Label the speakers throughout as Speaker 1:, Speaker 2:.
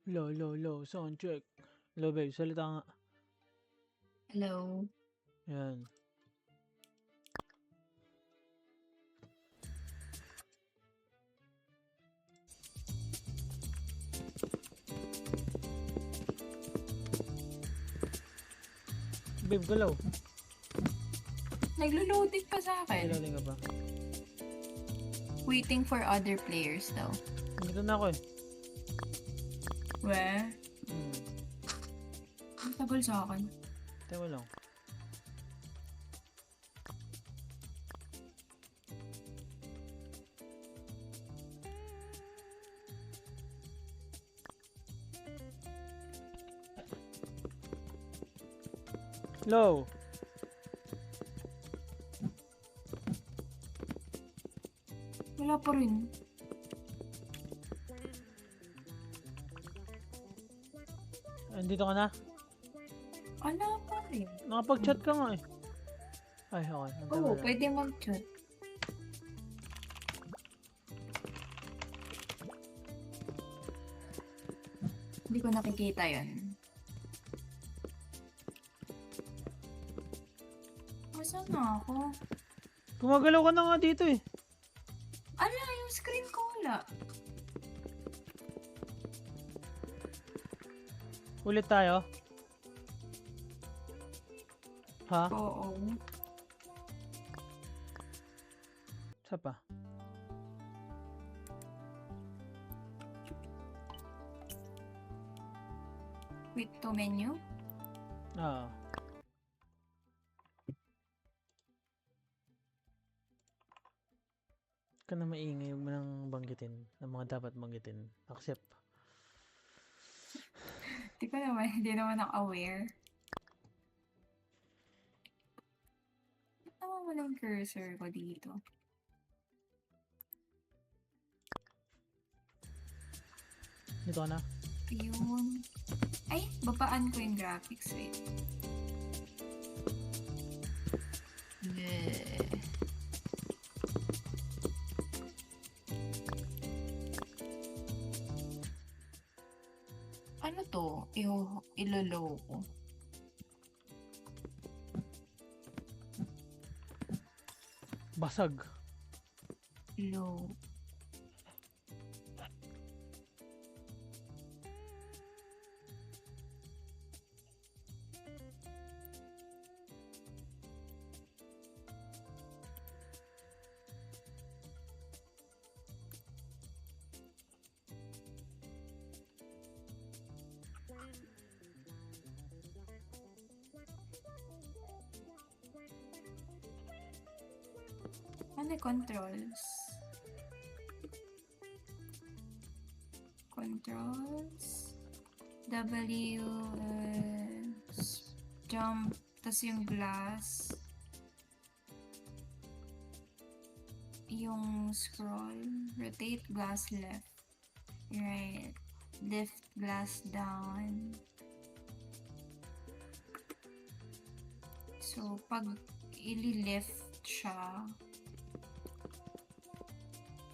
Speaker 1: Low, sound check. Hello, babe. Salita nga.
Speaker 2: Hello.
Speaker 1: Yan. Babe, galaw.
Speaker 2: Naglo-loading pa sa akin.
Speaker 1: Ilalim ka pa.
Speaker 2: Waiting for other players daw.
Speaker 1: Dito na ako eh.
Speaker 2: We? Ang tagal sa akin.
Speaker 1: Tayo lang. Low.
Speaker 2: Wala pa rin.
Speaker 1: Andito ka na?
Speaker 2: Wala pa rin.
Speaker 1: Nakapag-chat ka nga eh. Ay, okay.
Speaker 2: Oo, pwede mag-chat. Hindi ko nakikita yun. Asan na ako?
Speaker 1: Gumagalaw ka na nga dito eh.
Speaker 2: Ala, yung screen ko wala.
Speaker 1: Ulit tayo. Ha?
Speaker 2: Oo.
Speaker 1: Isa pa.
Speaker 2: Quit to menu.
Speaker 1: Oo. Ka na maingay, huwag mo nang banggitin ng mga dapat banggitin. Accept.
Speaker 2: Hindi naman ako aware. Ba't naman walang cursor ko dito?
Speaker 1: Dito ka na.
Speaker 2: Yun. Ay, babaan ko yung graphics. Wait. Bleh. Ano to? Ilolow ko.
Speaker 1: Basag.
Speaker 2: Low. Ano yung controls? Controls. W. Jump. Tas yung glass. Yung scroll. Rotate glass left. Right. Lift glass down. So, pag ili-lift siya.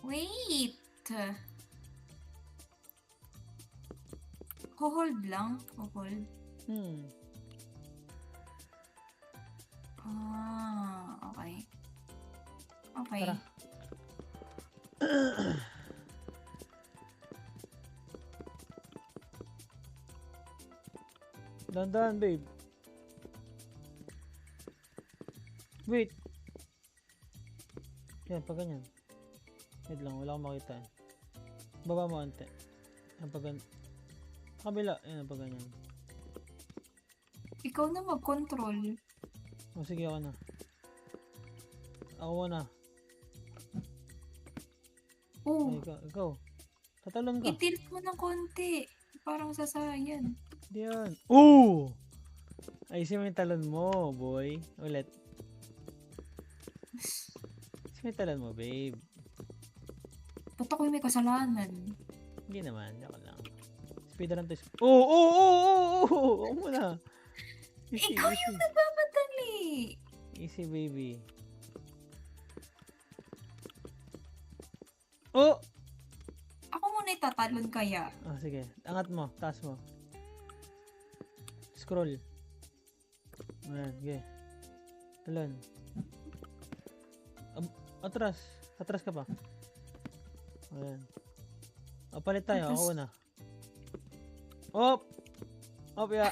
Speaker 2: Wait! Hold lang. Hold. Okay. Okay.
Speaker 1: Tara. Dandan, babe. Wait. Yan, pag ganyan. Wait lang, wala akong makita. Baba mo ante. Yan, pag ganyan. Kabila, yan, pag ganyan.
Speaker 2: Ikaw na mag-control.
Speaker 1: O, sige, ako na. Ako na.
Speaker 2: Oh,
Speaker 1: Ay, ikaw. Tatalon ka.
Speaker 2: itilt mo ng konti. Parang sasayan.
Speaker 1: Diyan. Oh! Ayusin mo yung talon mo, boy. Ulit. Ayusin mo yung talon mo, babe.
Speaker 2: Ba't ako yung may kasalanan?
Speaker 1: Hindi naman, ako lang. Speedrun to. Oh! Ako muna. Easy,
Speaker 2: Ikaw
Speaker 1: easy.
Speaker 2: yung nagmamadali.
Speaker 1: Easy, baby. Oh!
Speaker 2: Ako muna tatalon kaya.
Speaker 1: Ah, sige. Angat mo. Taas mo. Scroll. Ayan, sige. Talon. Atras. Atras ka pa. Ayan. O, palit tayo.
Speaker 2: Atras.
Speaker 1: Ako una. Op! Op, ya.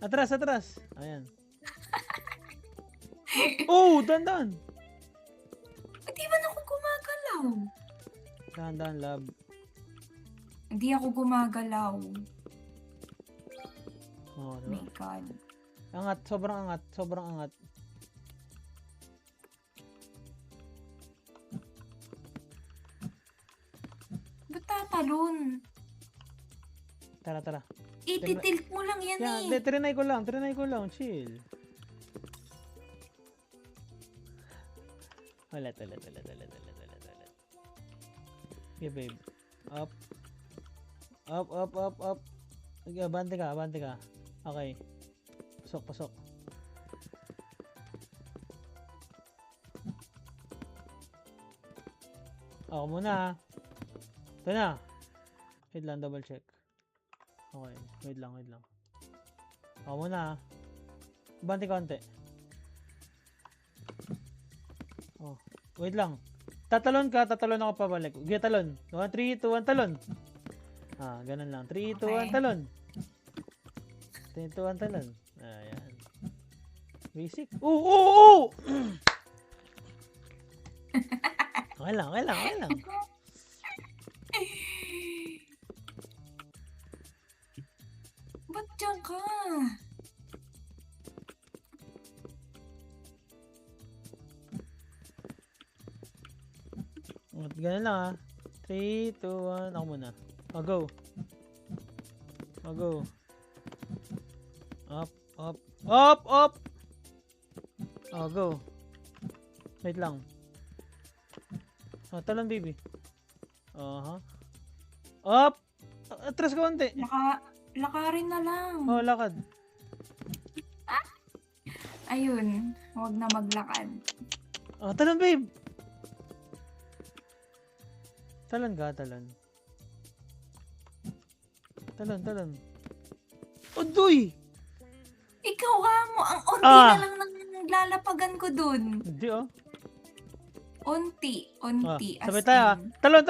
Speaker 1: Atras, atras. Ayan. Oh, dandan.
Speaker 2: Di ba ako gumagalaw?
Speaker 1: Dandan, love.
Speaker 2: Hindi ako gumagalaw.
Speaker 1: Oh,
Speaker 2: Oh
Speaker 1: diba?
Speaker 2: my God.
Speaker 1: Angat, sobrang angat, sobrang angat.
Speaker 2: Ba't tatalon?
Speaker 1: Tara, tara.
Speaker 2: Ititilt mo lang yan
Speaker 1: Yeah,
Speaker 2: eh.
Speaker 1: trinay ko lang, chill. Ulit. Okay, babe. Up. Up. Okay, abante ka. Okay. Pasok. Ako muna. Ito na. Wait lang, double check. Okay, wait lang. Ako muna. Abante konti. Oh, wait lang. Tatalon ako pabalik. Okay, talon. 1, 3, 2, 1, talon. Ah, ganun lang. 3, 2, 1,
Speaker 2: Okay.
Speaker 1: talon. 3, 2, 1, talon. Ayan. Basic. Oo! Okay lang.
Speaker 2: Ba't dyan ka?
Speaker 1: Ganun lang ah. 3, 2, 1. Ako muna. Oh, go. Up. Oh, go. Wait lang. Oh, talon, baby. Up! Atras ka konti.
Speaker 2: Lakarin na lang.
Speaker 1: Oh, lakad.
Speaker 2: Ayun, huwag na maglakad.
Speaker 1: Oh, talon, babe. Talon ka, talon. Talon. Udoy!
Speaker 2: Ikaw mo, ang unti
Speaker 1: Ah!
Speaker 2: na lang nang lalapagan ko dun.
Speaker 1: Hindi oh.
Speaker 2: Unti. as
Speaker 1: Sabay tayo ah.
Speaker 2: in.
Speaker 1: Talon.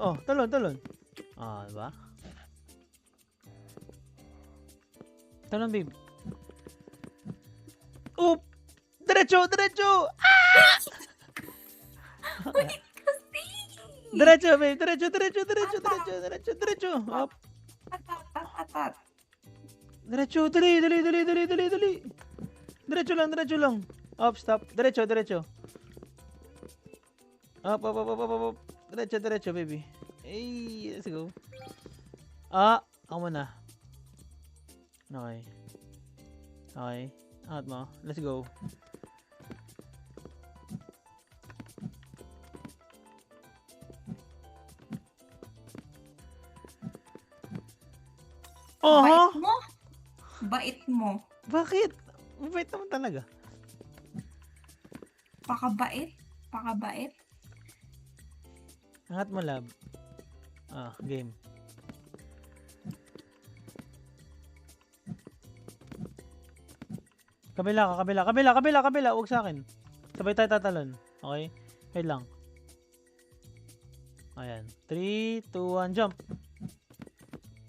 Speaker 1: Oh, talon. Ah, diba? Talon, babe. Oop! Diretso!
Speaker 2: Wait kasi.
Speaker 1: Diretso, babe. Diretso. Up.
Speaker 2: Atat.
Speaker 1: Diretso. Dali. Diretso lang. Up, stop. Diretso. Up. Diretso, baby. Hey, let's go. Ako muna. Okay. Out mo. Let's go. Oh,
Speaker 2: Bait mo.
Speaker 1: bakit? Mabait naman talaga.
Speaker 2: Pakabait.
Speaker 1: Angat mo, lab. Game. Kabila. Huwag sa akin. Sabay tayo tatalon. Okay? Wait lang. Ayan. 3, 2, 1, jump.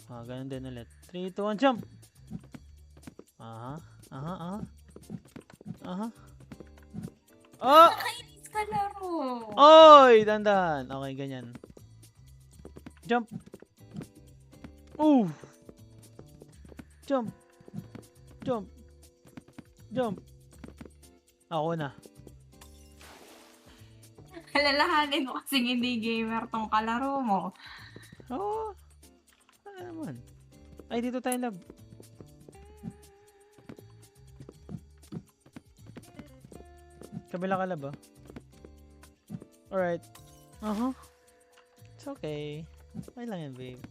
Speaker 1: Ganun din ulit. 3, 2, 1, jump. Aha. Oh!
Speaker 2: Nakainis ka laro.
Speaker 1: Oy! Dandan. Okay, ganyan. Jump. Ooh! Jump. Ako na.
Speaker 2: Alalahanin mo kasing hindi gamer tong kalaro mo.
Speaker 1: Oo. Ano naman. Ay, dito tayo, lab. Kabila ka, lab, ah. Alright. It's okay. Okay lang yan, babe.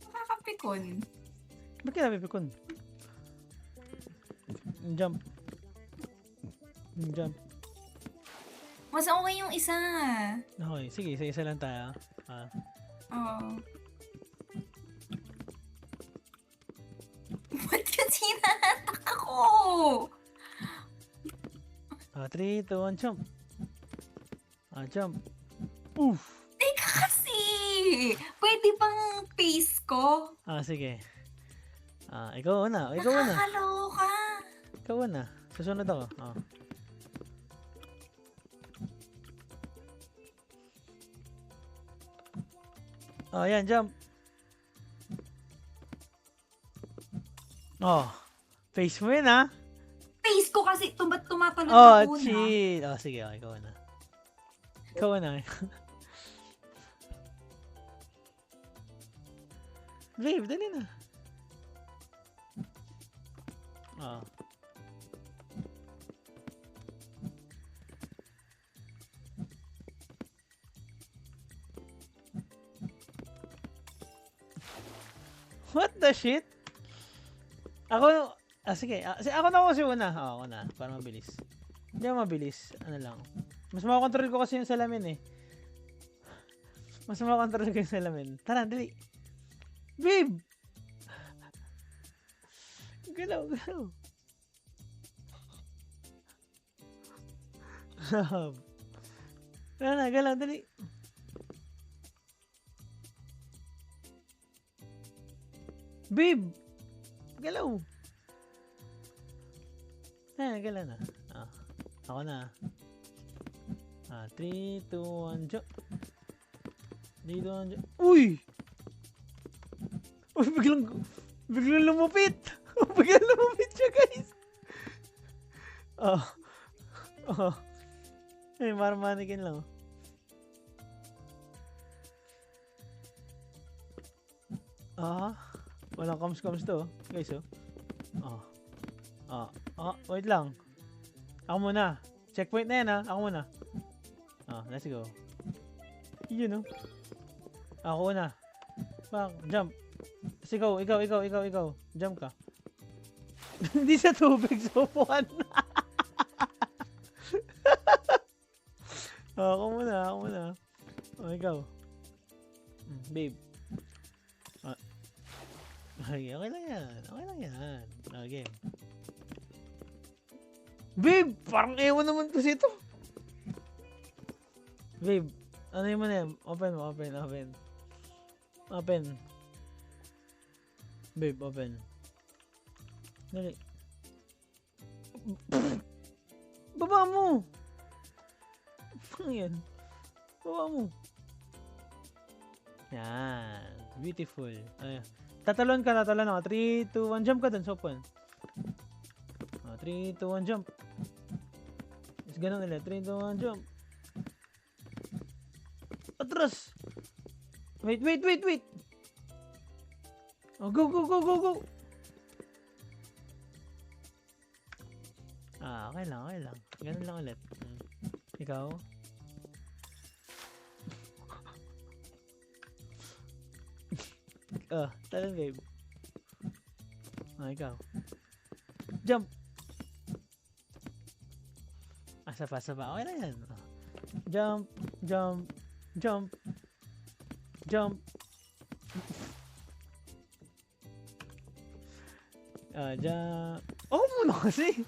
Speaker 2: Nakakapikon.
Speaker 1: Ba't ka napipikon? Jump.
Speaker 2: Mas okay yung isa.
Speaker 1: Okay, sige, isa-isa lang tayo. Ah,
Speaker 2: Oo. Ba't kasi hinahatak ako?
Speaker 1: 3, 2, 1, jump. Jump. Oof!
Speaker 2: Teka kasi! Pwede bang face ko?
Speaker 1: Sige. Ikaw una. Ikaw una.
Speaker 2: Nakakaloka.
Speaker 1: Ikaw una. Susunod ako. Yan, jump. Face mo yun, ha?
Speaker 2: Face ko kasi tumatalon ako na.
Speaker 1: Chill. Sige, ikaw na. Ikaw na. Babe, dali na. What the shit? Ako, sige. Ako na kasi una. Ako na. Para mabilis. Hindi ako mabilis. Ano lang. Mas makakontrol ko kasi yung salamin eh. Mas makakontrol ko yung salamin. Tara, dali. Babe! Galaw. Galaw, dali. Babe! Galaw! Galaw na. Ako na. 3, 2, 1, jump. 3, 2, 1, jump. Uy! Uy, biglang lumupit! Biglang lumupit siya, guys! Parang mannequin lang. Walang comes to, guys, wait lang. Ako muna. Checkpoint na yan, ha? Ako muna. Let's go. Yun, Ako na. Jump. Tapos ikaw. Jump ka. Hindi sa tubig, sopuan. Ako muna. Ikaw. Babe. Okay lang yan. Okay. Babe, parang ewan naman kasi ito. Babe, ano yung na yan? Open. Babe, open. Dali. Baba mo! Ano yan? Baba mo. Yan. Beautiful. Tatalon ako. 3, 2, 1, jump ka dun, Sopan. 3, 2, 1, jump. Is ganun ulit. 3, 2, 1, jump. Atras! Wait. Go. Okay lang. Ganun lang ulit. Ikaw? Talon, babe. Ikaw. Jump! Sapa. Okay na yan. Jump. Jump. Jump. Muna kasi.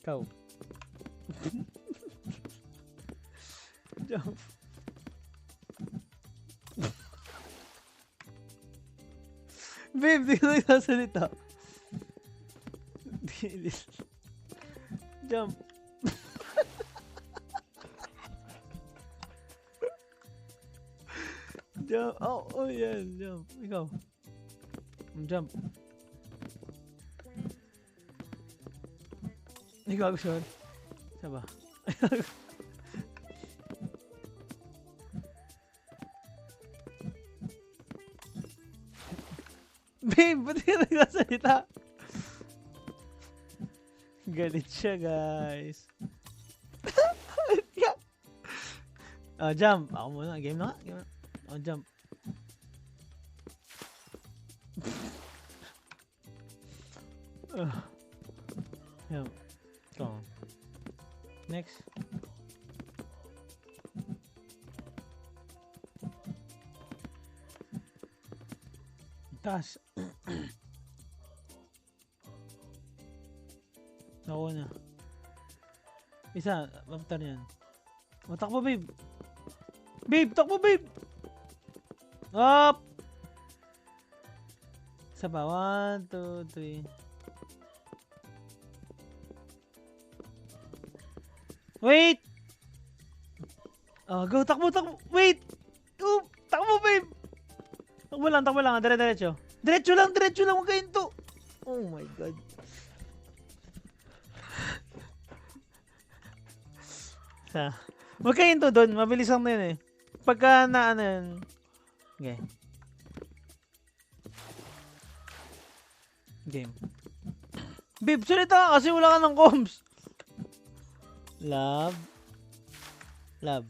Speaker 1: Ikaw. Jump. Babe, di ko nagsasalita. Jump. Jump. Yan. Jump. Ikaw. Jump. Ikaw, gusto mo? Saba. Babe, ba't ka nagsasalita? Galit siya, guys. Jump. Ako muna. Game na nga. Jump. Jump. Next. Cash. Ako na. Isa, after yan. Takbo, babe. Babe, takbo, babe. Up! Isa pa. 1, 2, 3. Wait! Go, takbo, takbo. Wait! Oh, takbo, babe. Takbo lang. Diretso. Diretso lang. Huwag kayo to. Oh my God. Huwag kayo to doon. Mabilis lang na yun eh. Pagka na ano yun. Okay. Game. Babe, salita kasi wala ka ng comms. Love. Wala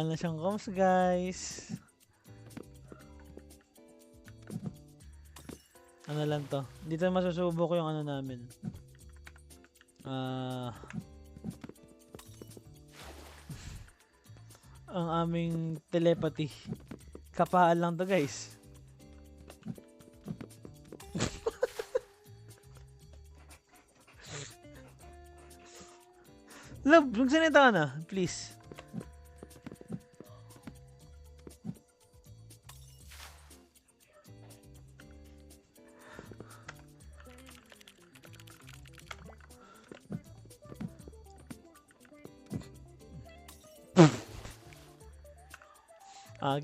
Speaker 1: na siyang comms, guys. Ano lang to. Dito masusubok yung ano namin. Ang aming telepathy. Kapaan lang to, guys. Love, magsalita ka na, please.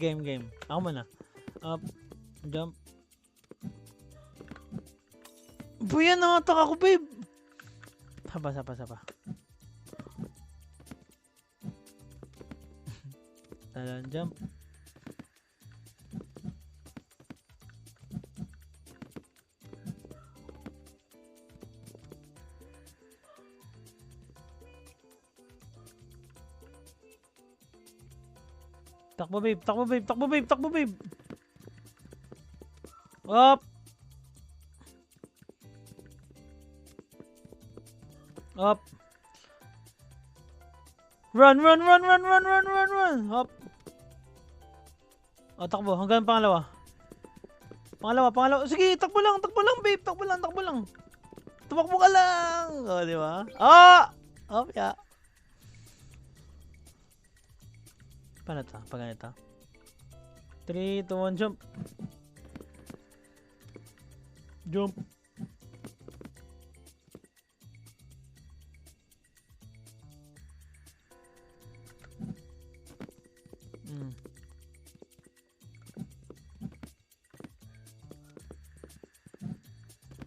Speaker 1: Game. Ako muna. Up, jump. Buya, nakatak ako, babe. Sapa. Talon, jump. Takbo, babe. Up. Run. Up. Takbo. Hanggang pangalawa. Sige, takbo lang, babe. Takbo lang. Tumakbo ka lang. Di ba? Up, yeah. Paano ito? Pag ganito. 3, 2, 1, jump. Jump.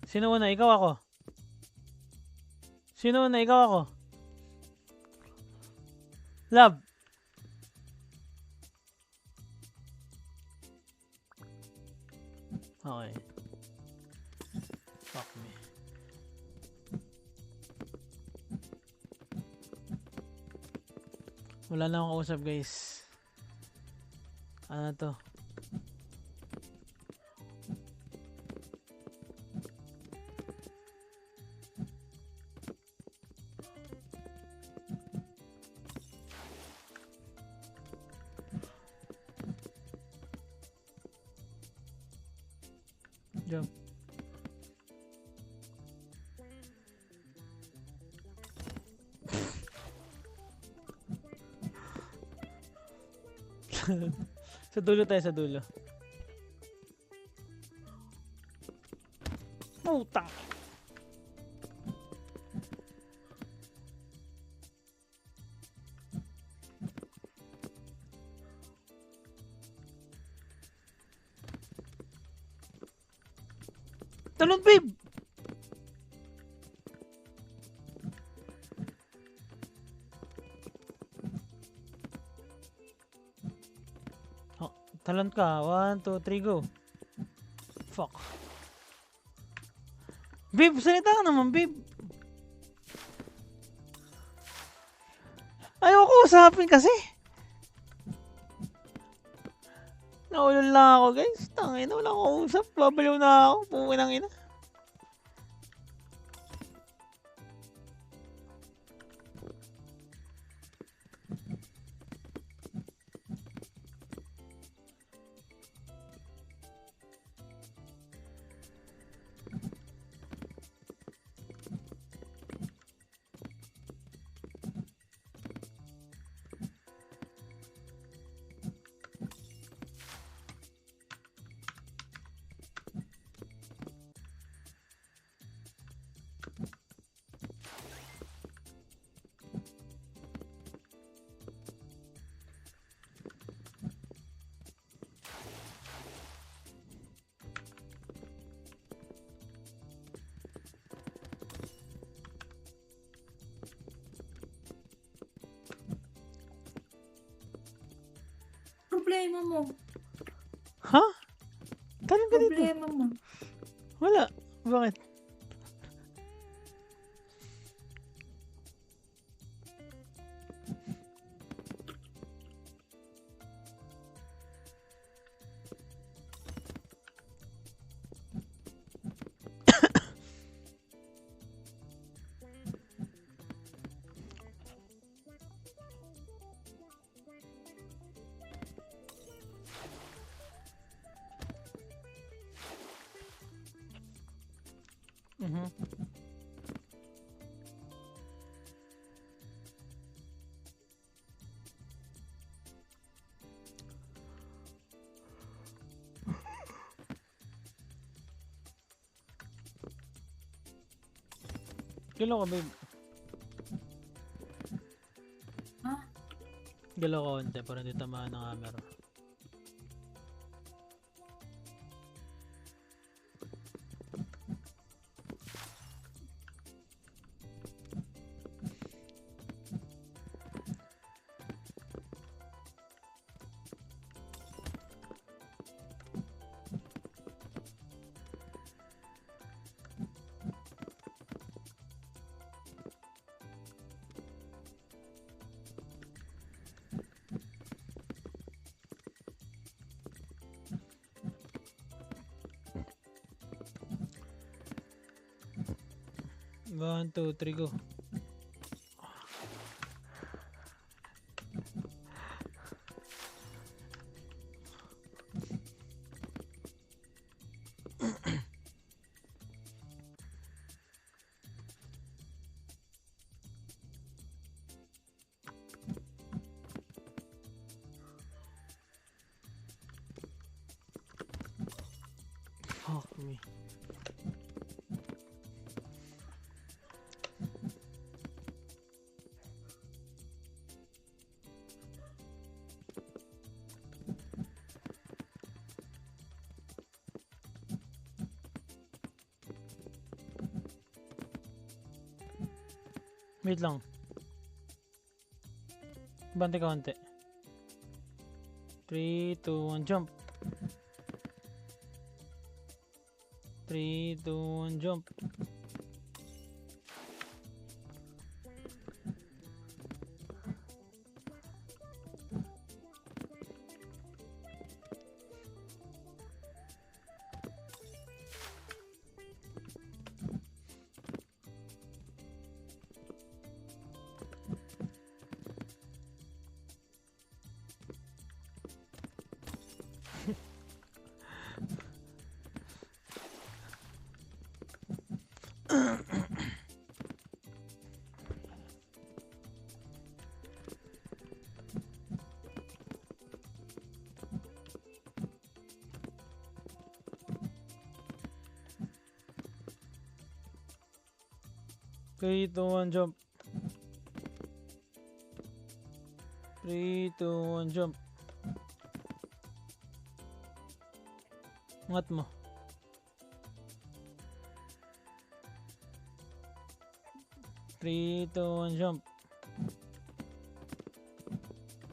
Speaker 1: Sino una? Ikaw ako? Love. Okay. Fuck me. Wala na akong kausap, guys. Ano to? Jump. Sa dulo. Putang. Talon, babe. Talon ka. 1, 2, 3, go. Fuck. Babe, salita ka naman, babe. Ayoko usapin kasi. Naulol lang ako, guys. Tangina, wala akong usap. Babaliw na ako. Puwi ng ina.
Speaker 2: problema mo?
Speaker 1: Ha? Talim ka dito.
Speaker 2: Problema mo.
Speaker 1: Wala. Bakit? Mhm. Galaw ka, babe.
Speaker 2: Ha?
Speaker 1: Galaw ka konti para hindi tamaan ng camera. One, two, three, go. Fuck me. Wait lang. Bante ka konti. 3, 2, 1, jump. 3, 2, 1, jump. Three, two, one, jump. 3, 2, 1, jump. Angat mo. 3, 2, 1, jump.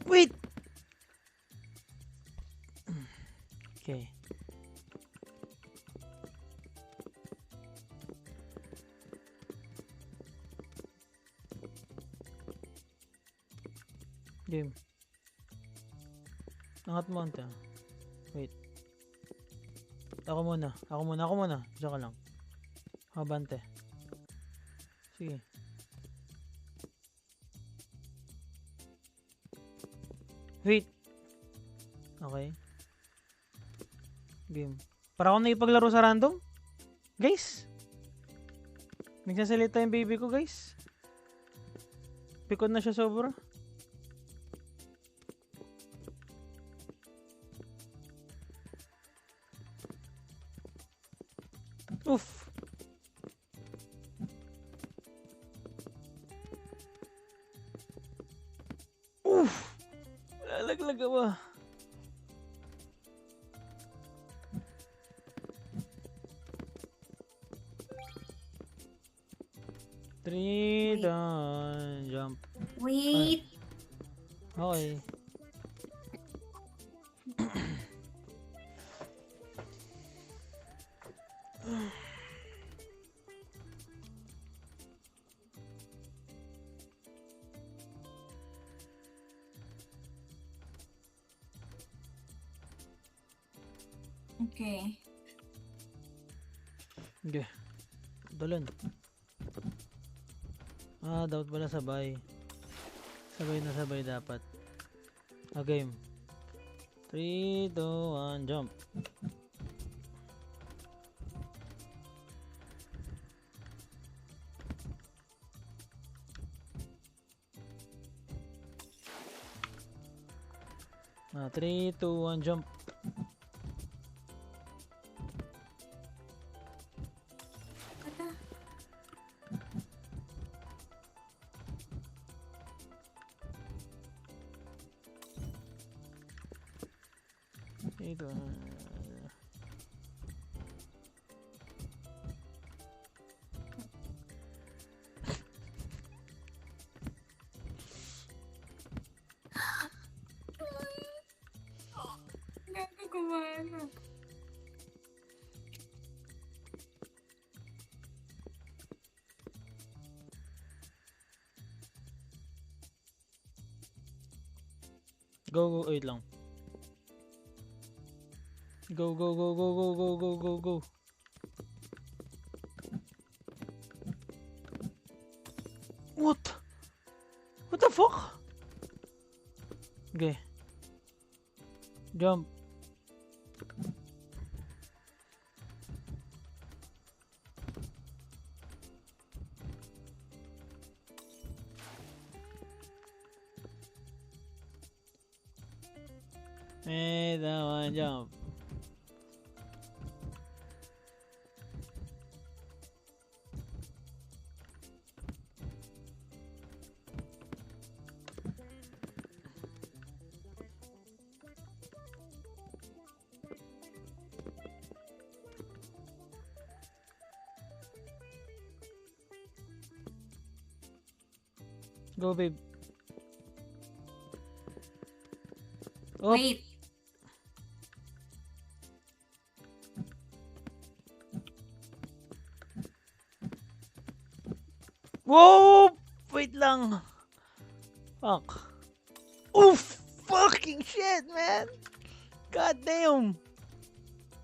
Speaker 1: Wait! Okay. Game. Angat mo ante. Wait. Ako muna. Diyan ka lang. Habante. Sige. Wait. Okay. Game. Para ako nakipaglaro sa random? Guys. Nagsasalita yung baby ko, guys. Pikon na siya sobra. Oof. Oof. Lalaglag ba? Three,
Speaker 2: Wait.
Speaker 1: down, jump.
Speaker 2: Wait.
Speaker 1: Okay.
Speaker 2: Okay.
Speaker 1: Okay. Dalan. Dapat pala sabay. Sabay na sabay dapat. Game. 3, 2, 1, jump. Ah, 3, 2, 1, jump.
Speaker 2: Ata.
Speaker 1: Ito.
Speaker 2: Gagawa na.
Speaker 1: Go, wait lang. Go, go, go, go, go, go, go, go, go. What? What the fuck? Okay. Jump. Hey, that one jump. Go, babe. Oh.
Speaker 2: Wait.
Speaker 1: Whoa! Wait lang. Fuck. Oof! Fucking shit, man! God damn!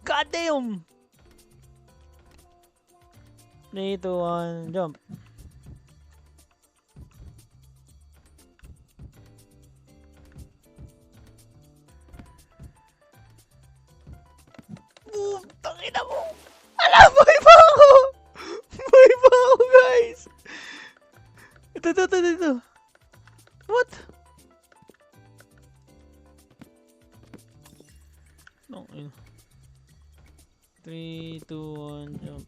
Speaker 1: God damn! 3, 2, 1, jump. Boom! Tangina mo! Ala! Buhay pa ako! Buhay pa ako, guys! Ito. What? No, 3, 2, 1, jump.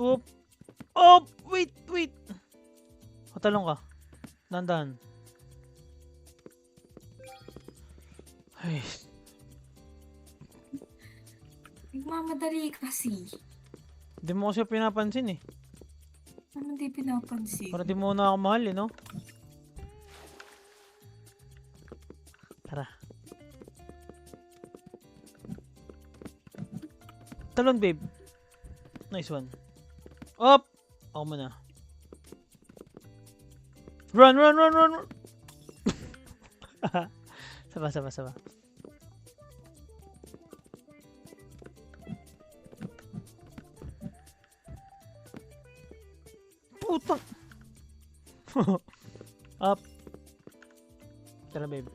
Speaker 1: Oop! Oh! Wait! Patalong ka. Dandan. Ay.
Speaker 2: Nagmamadali kasi.
Speaker 1: Di mo kasi pinapansin eh.
Speaker 2: Ano di pinapansin?
Speaker 1: Para di mo na ako mahal eh, no? Tara. Talon, babe. Nice one. Up! Ako muna. Run! Saba. Puta! Up! Tara, babe.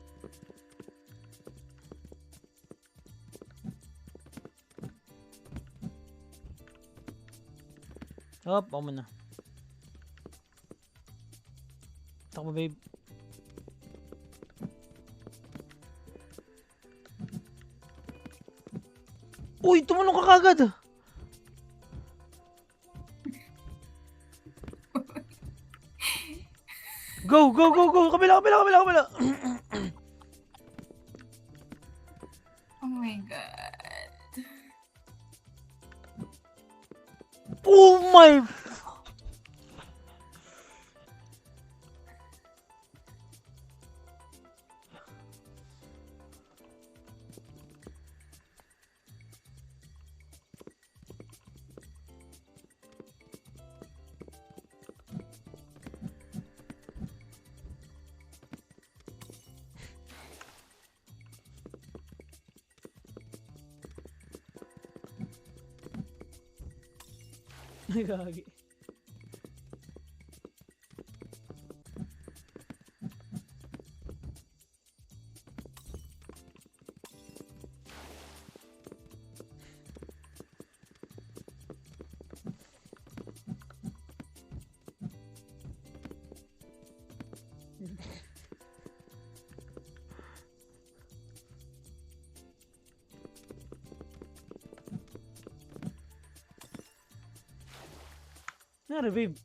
Speaker 1: Up! Ako muna. Takbo, babe. Uy! Tumalong ka kagad! Go! Kabila!
Speaker 2: Oh my God.
Speaker 1: Oh my... Gagi. Na-revive.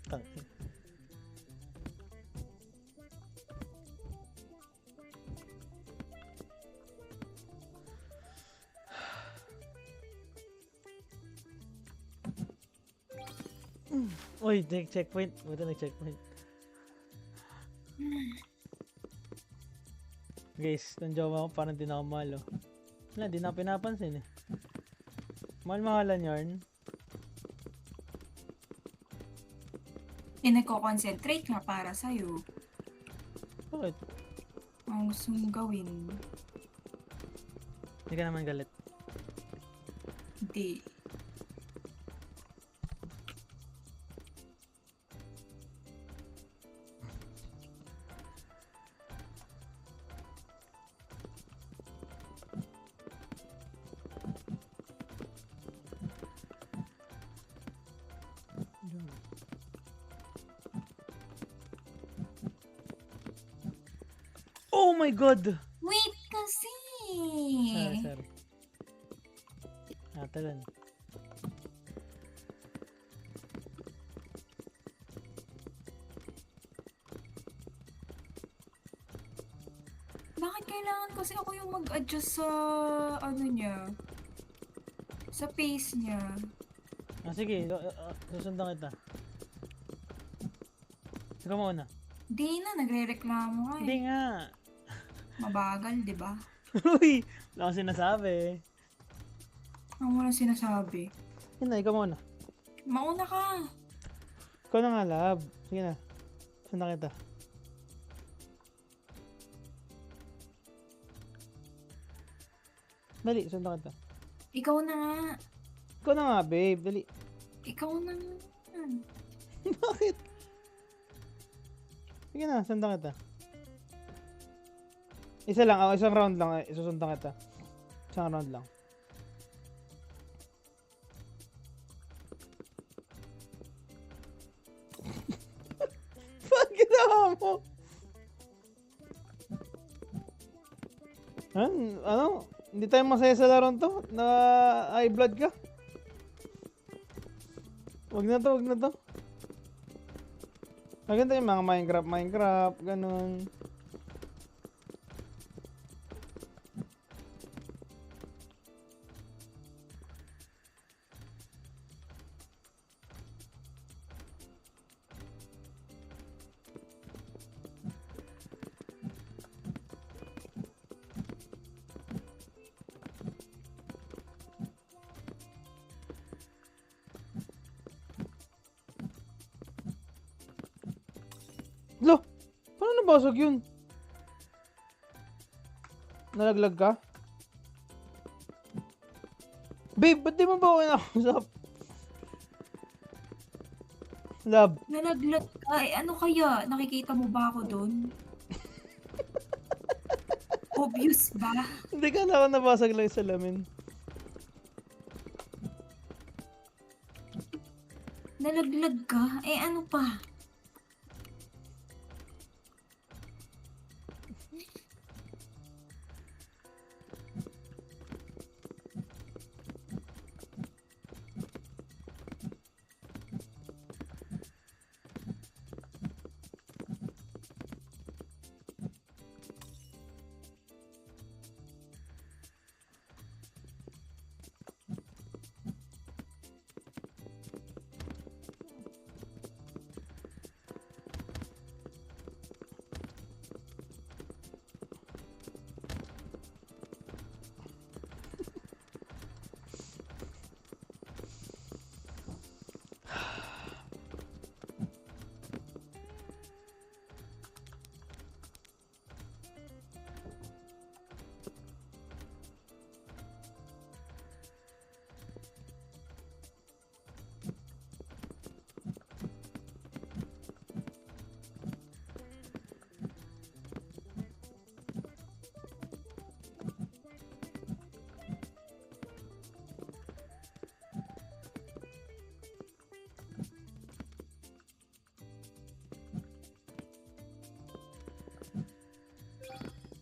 Speaker 1: Tangin. Uy, checkpoint. Buta nag-checkpoint. Guys, nang jowa ko parang di na ako mahal, oh. Wala, di na ako pinapansin eh. Mahal-mahalan yarn.
Speaker 2: Eh, nagko-concentrate nga para sa'yo.
Speaker 1: Bakit?
Speaker 2: Ang gusto mong gawin.
Speaker 1: Hindi ka naman galit.
Speaker 2: Hindi.
Speaker 1: Oh my god!
Speaker 2: Wait kasi!
Speaker 1: Sorry. Talan.
Speaker 2: Bakit kailangan kasi ako yung mag-adjust sa ano niya? Sa pace niya.
Speaker 1: Sige, susundan kita. Ikaw muna.
Speaker 2: Di na, nagre-reklamo ka eh.
Speaker 1: Hindi nga.
Speaker 2: Mabagal, di ba?
Speaker 1: Uy! Wala akong sinasabi.
Speaker 2: Ang walang sinasabi.
Speaker 1: Yun na, ikaw muna.
Speaker 2: Mauna ka.
Speaker 1: Ikaw na nga, lab. Sige na. Sundan kita. Dali, sundan kita.
Speaker 2: Ikaw na nga.
Speaker 1: Ikaw na nga, babe. Dali.
Speaker 2: Ikaw na nga.
Speaker 1: Bakit? Sige na, sundan kita. Isa lang, isang round lang. Isusundan kita. Isang round lang. Bakit ginawa mo? Ano? Hindi tayo masaya sa laron to? Na high blood ka? Wag na to, wag na to. Maganda yung mga Minecraft, ganun. Lo! Paano nabasag yun? Nalaglag ka? Babe, ba't di mo ba ako nakausap? Lab.
Speaker 2: Nalaglag ka. Eh, ano kaya? Nakikita mo ba ako doon? Obvious ba?
Speaker 1: Hindi ka na ako nabasag lang sa lamin.
Speaker 2: Nalaglag ka? Eh, ano pa?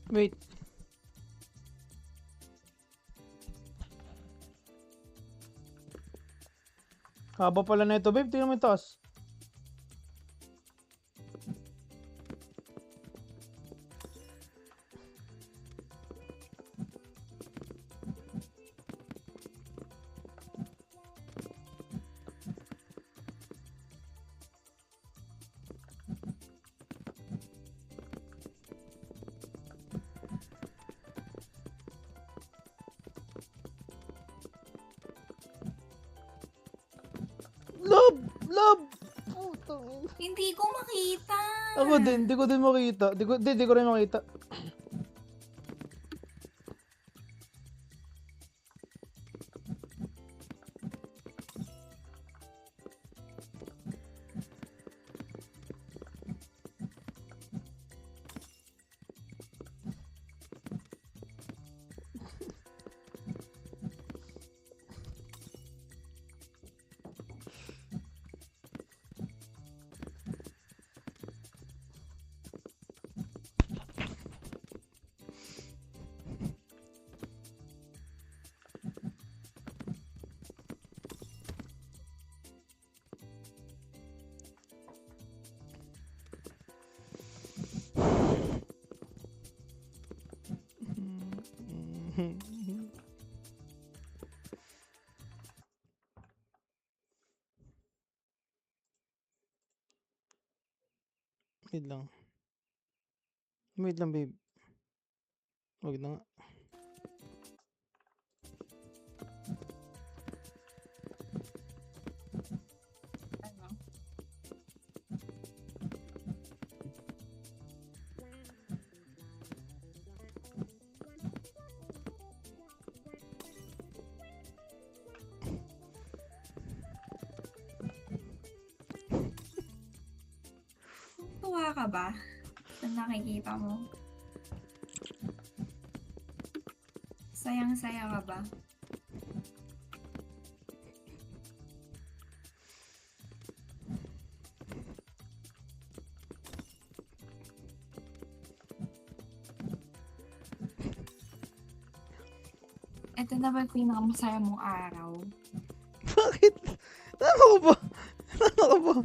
Speaker 1: Wait. Haba pala na ito, babe. Tingnan mo yung taas. Love! Love! Putang ina.
Speaker 2: Hindi ko makita.
Speaker 1: Ako din, di ko din makita. Di ko rin makita. Wait lang. Wait lang, babe. Wag na nga.
Speaker 2: Ano? Tuwa ka ba? Sa nakikita mo? Sayang-saya ka ba? Ito na ba yung pinakamasaya mong araw?
Speaker 1: Bakit? Ano ko ba? Ano ko ba?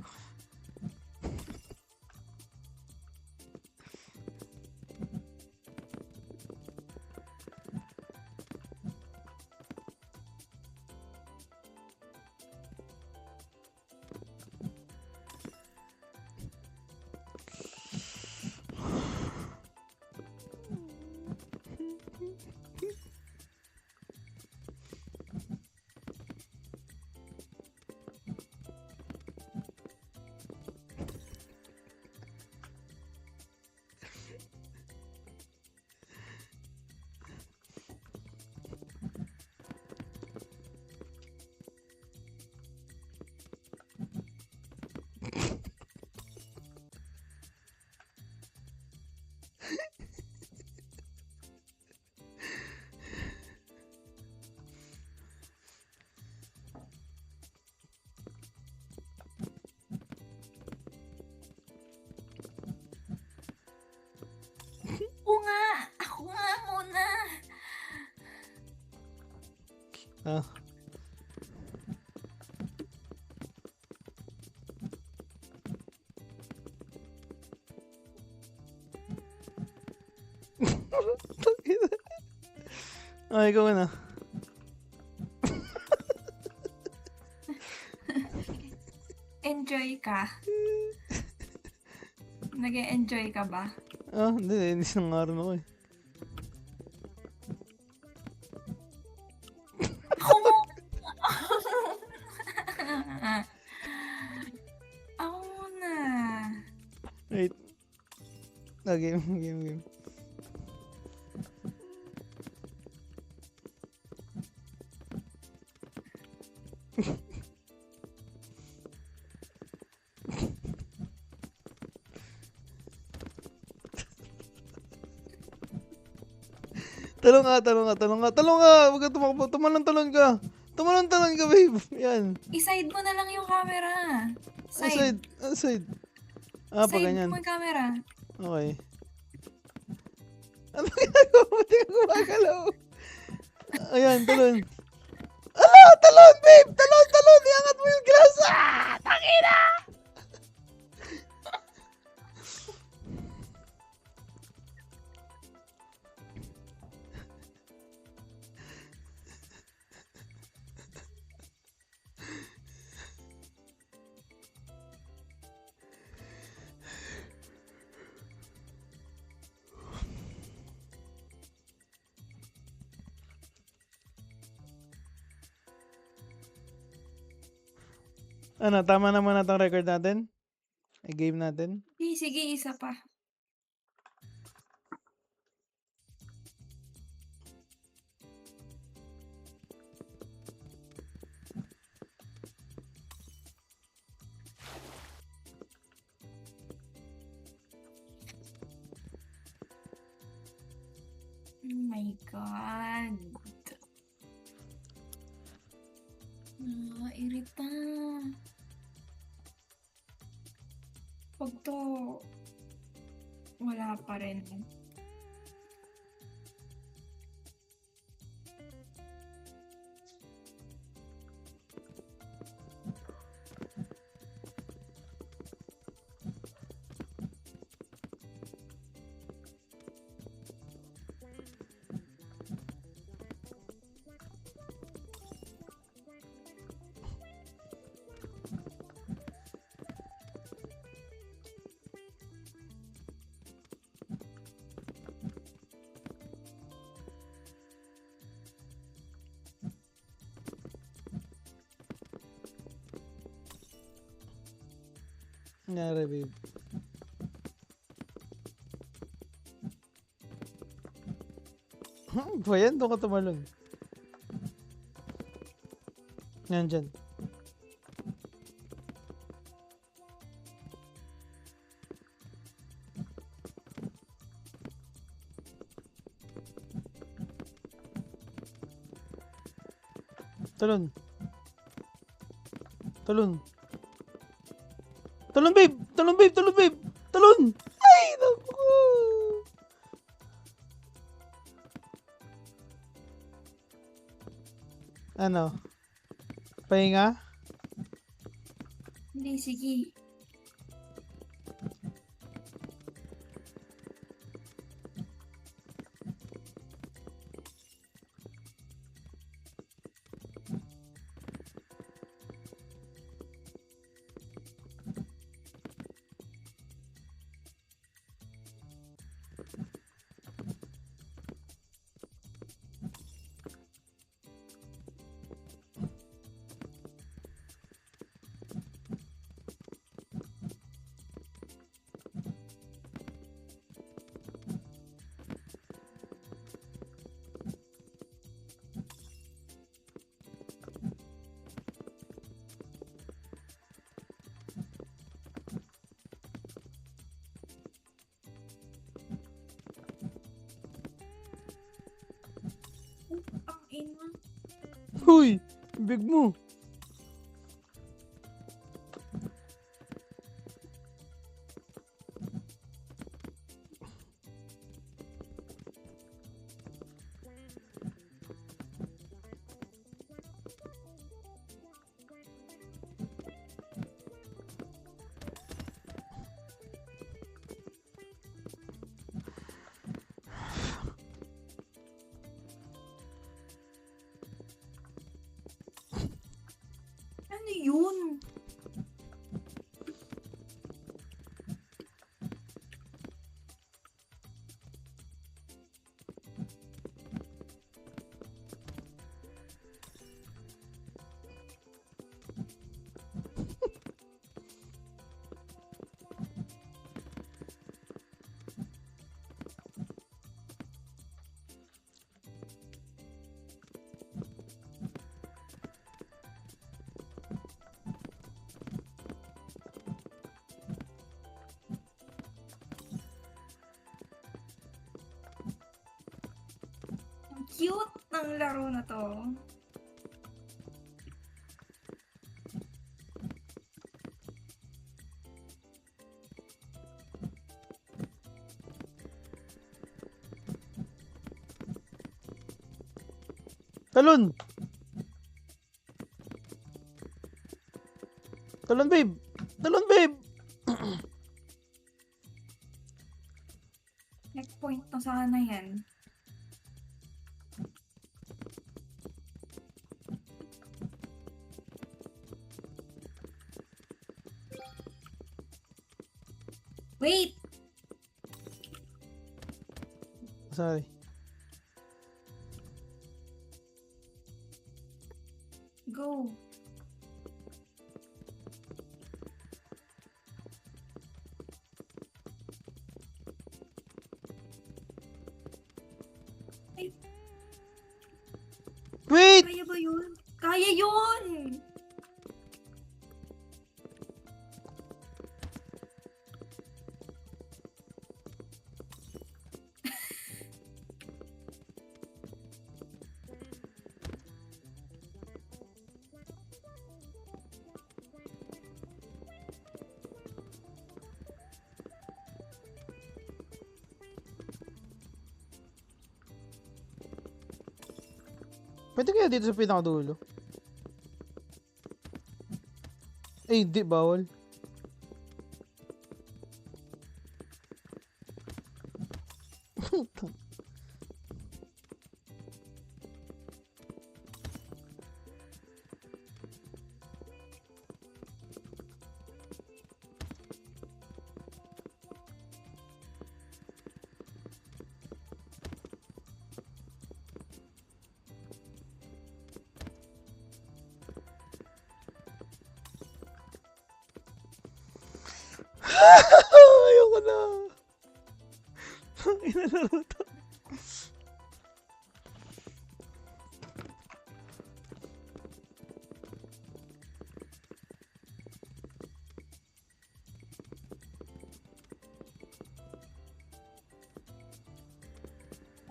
Speaker 2: Ako nga! Ako nga muna!
Speaker 1: Ah. Ay, ikaw na.
Speaker 2: Enjoy ka. Nag-enjoy ka ba?
Speaker 1: Ah, hindi. Hindi sinangaran ako eh.
Speaker 2: Ako mo! Ako muna.
Speaker 1: Wait. Ah, game. Talong nga. Huwag ka tumakbo. Tumalon ka, babe. Yan.
Speaker 2: I-side mo na lang yung camera. Side.
Speaker 1: Side. Ah, pag
Speaker 2: Side
Speaker 1: ganyan.
Speaker 2: mo yung camera.
Speaker 1: Okay. Ano ginagawa mo? Di ka gumagalaw. Ayan, talon. Ala, talon, babe! Talon, talon! Iangat mo yung glass! Ah! Takina! Ano, tama naman na tong record natin? I-game natin?
Speaker 2: Sige, isa pa. Oh my God. Irita. Pag to, wala pa rin.
Speaker 1: Nangyari, babe. Ba yan? Doon ka tumalon. Yan dyan. Talon. Talon. Talon, babe! Talon, babe! Talon, babe! Talon! Ay, naku! Ano? Pahinga?
Speaker 2: Hindi, sige. Ang ina.
Speaker 1: Huy! Big mo!
Speaker 2: Ano yun? Ang cute ng laro na to.
Speaker 1: Talon! Talon, babe! Talon, babe!
Speaker 2: Checkpoint na sana yan. Wait!
Speaker 1: Sorry.
Speaker 2: Go. Ay,
Speaker 1: Wait!
Speaker 2: kaya ba yun? Kaya yun!
Speaker 1: Pwede kaya dito sa pinakadulo? Eh, di, bawal. Ayoko na. Inalaro to.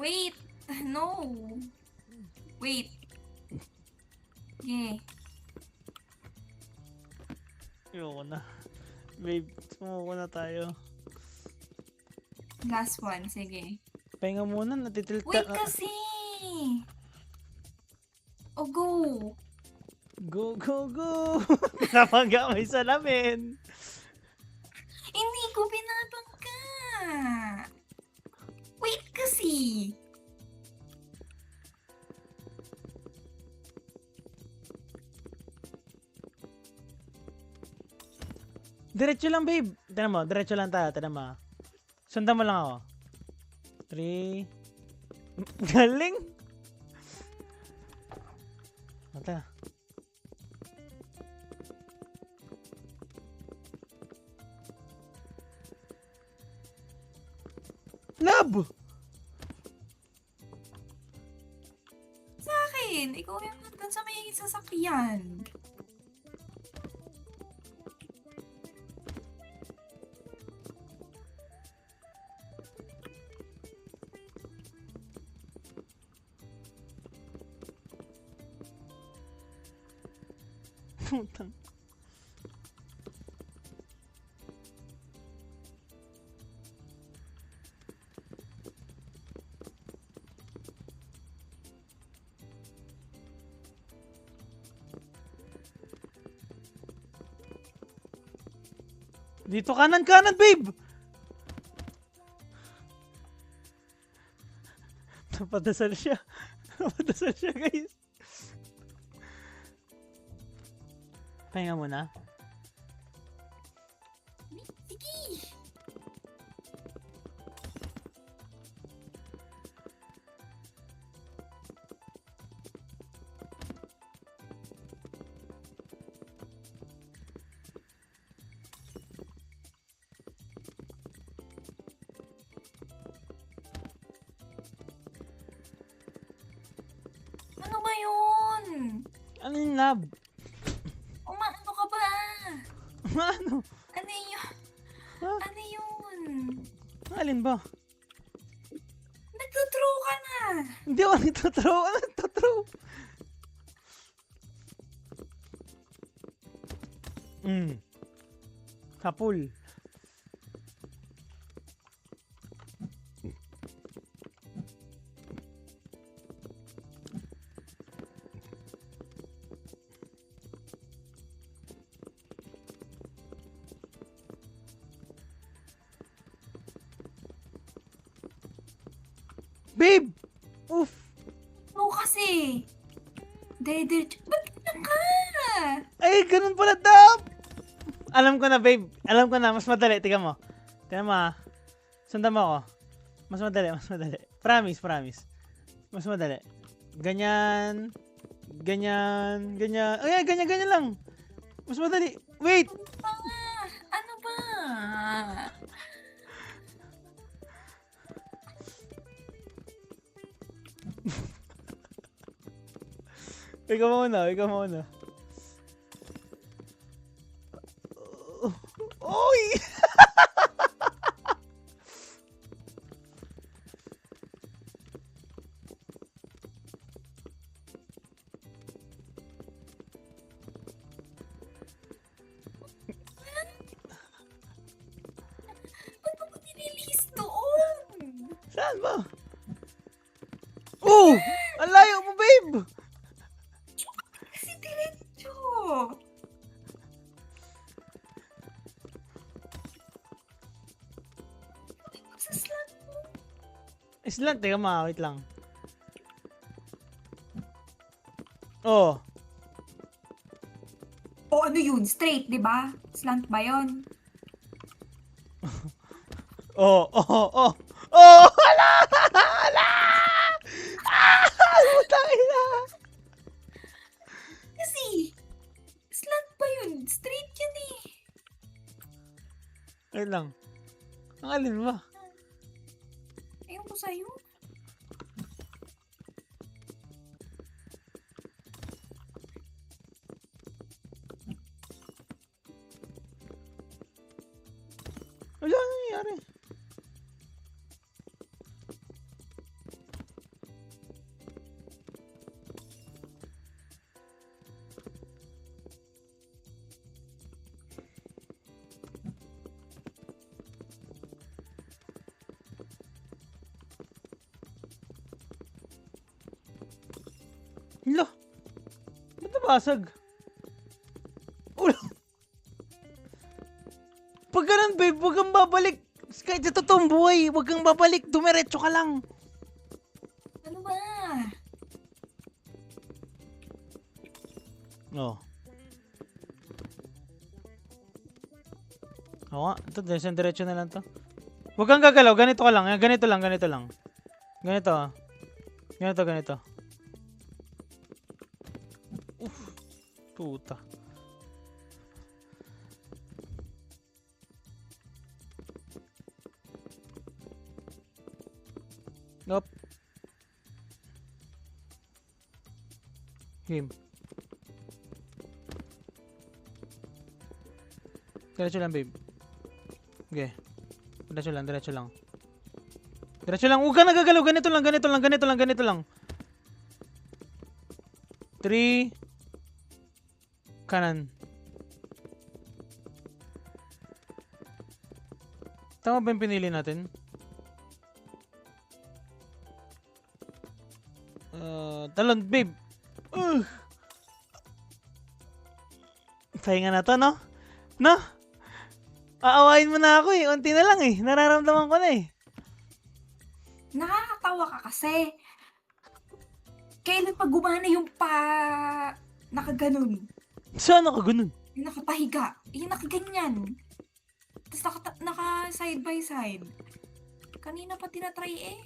Speaker 2: Wait! No! Wait. Yeah.
Speaker 1: Ayoko na. Babe, sumuko na tayo.
Speaker 2: Last one, sige.
Speaker 1: Pahinga muna, natitilt
Speaker 2: Wait
Speaker 1: ka.
Speaker 2: kasi! O go!
Speaker 1: Go, go, go! Napangga may salamin.
Speaker 2: Hindi ko binabangka! Wait kasi!
Speaker 1: Diretso lang, babe. Tignan mo, diretso lang tayo. Tignan mo. Sundan mo lang ako. 3. Galing! Mata. Lab!
Speaker 2: Sa akin, ikaw yung nandun sa may sasakyan.
Speaker 1: Putang. Dito kanan, kanan, babe! Napadasal siya. Napadasal siya, guys. Pahinga muna.
Speaker 2: Sige! Ano ba yun?
Speaker 1: Ano yung lab?
Speaker 2: Ano ka ba?
Speaker 1: Ano?
Speaker 2: Ano yun?
Speaker 1: Ha?
Speaker 2: Ano yun?
Speaker 1: Alin ba?
Speaker 2: Nagtutrue ka na!
Speaker 1: Hindi ako nagtutrow. Ano nagtutrow? Kapul. Babe! Oof!
Speaker 2: Oo kasi. Dire-diretso. Ba't ganun ka?
Speaker 1: Ay, ganun pala dap! Alam ko na, babe. Alam ko na. Mas madali. Tingnan mo. Tingnan mo ah. Sundan mo ako. Mas madali, mas madali. Promise, promise. Mas madali. Ganyan. Ganyan. Ganyan. Ay, ganyan, ganyan lang. Mas madali. Wait!
Speaker 2: Ano ba?
Speaker 1: Ikaw muna, ikaw muna. Oy!
Speaker 2: Ba't mo nililis doon?
Speaker 1: Saan ba? Oh! Ang layo mo, babe!
Speaker 2: Kasi diretso. Sa slant mo.
Speaker 1: Island, teka ma, wait lang. Oh.
Speaker 2: O ano yun? Straight, di ba? Slant ba yun?
Speaker 1: Oh, oh, oh. Oh! Hala! Hala! Ah! Putang ina!
Speaker 2: Kasi, slant ba yun? Straight yun eh.
Speaker 1: Wait lang. Ang alin ba?
Speaker 2: Ayun ko sa'yo.
Speaker 1: Wala nang nangyayari. Hala! Ba't nabasag? Ulo! Pag ganun, babe, huwag kang babalik. Kahit sa totoong buhay, huwag kang babalik. Dumiretso ka lang.
Speaker 2: Ano ba?
Speaker 1: Oo. Oo nga. Ito, diretso na lang to. Huwag kang gagalaw. Ganito ka lang. Ganito lang, ganito lang. Ganito ah. Ganito, ganito. Uff. Puta. Nope. Game. Diretso lang, babe. Okay. Diretso lang, diretso lang. Diretso lang. Huwag ka nagagalaw. Ganito lang, ganito lang, ganito lang, ganito lang. 3. Kanan. Tama ba yung pinili natin? Talon, babe. Pahinga na to, no? No? Aawain mo na ako eh. Unti na lang eh. Nararamdaman ko na eh.
Speaker 2: Nakakatawa ka kasi. Kailan pa gumana yung nakaganon?
Speaker 1: Saan ako ganun?
Speaker 2: Yung nakapahiga. Yung nakaganyan. Tapos naka side by side. Kanina pa tinatry eh.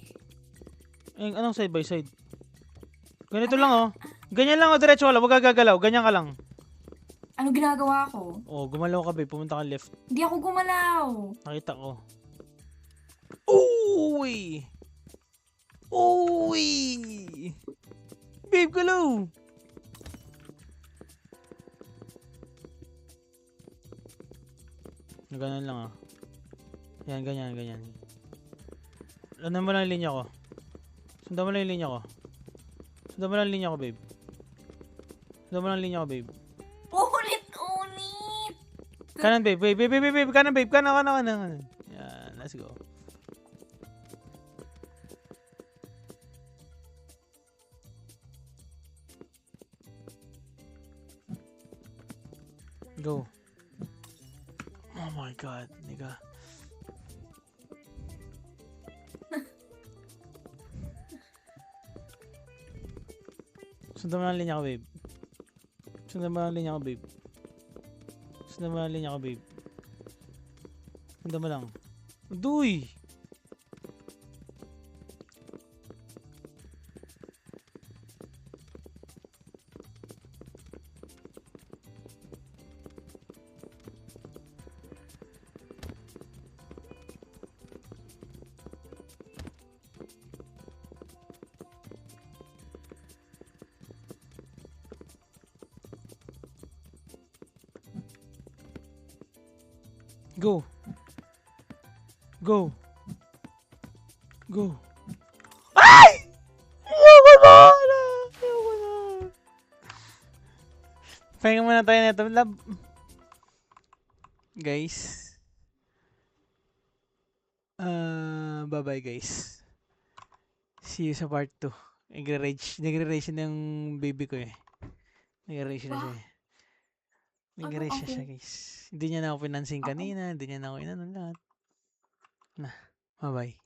Speaker 1: Anong side by side? Ganito lang oh. Ganyan lang oh, diretso ka lang. Huwag ka gagalaw. Ganyan ka lang.
Speaker 2: Ano ginagawa ko?
Speaker 1: Oh, gumalaw ka babe. Pumunta ka left.
Speaker 2: Hindi ako gumalaw.
Speaker 1: Nakita ko. Uy! Uy! Babe, galaw! Ganyan lang ah. Yan, ganyan, ganyan. Ano mo lang yung linya ko? Sundan mo lang yung linya ko. Sundan mo lang yung linya ko, babe. Sundan mo lang yung linya ko, babe.
Speaker 2: Ulit-ulit!
Speaker 1: Kanan, babe. Babe, babe, babe, babe. Kanan, babe. Kanan, kanan, kanan. Yan, let's go. Go. Oh my god, nigga. Sundan mo lang ang linya ko, babe. Sundan mo lang ang linya ko, babe. Sundan mo lang ang linya ko, babe. Sundan mo lang. Duy! Go. Go. Go. Ay! Ayoko na! Ayoko na. Pahinga muna tayo nito, love. Guys. Bye-bye, guys. See you sa part 2. Nagre-rage na yung baby ko eh. Nagre-rage na siya eh. Nag-erase
Speaker 2: Ano
Speaker 1: siya,
Speaker 2: ako?
Speaker 1: guys. Hindi niya na ako pinansing
Speaker 2: Ako?
Speaker 1: kanina. Hindi niya na ako inano lahat. Na, bye-bye.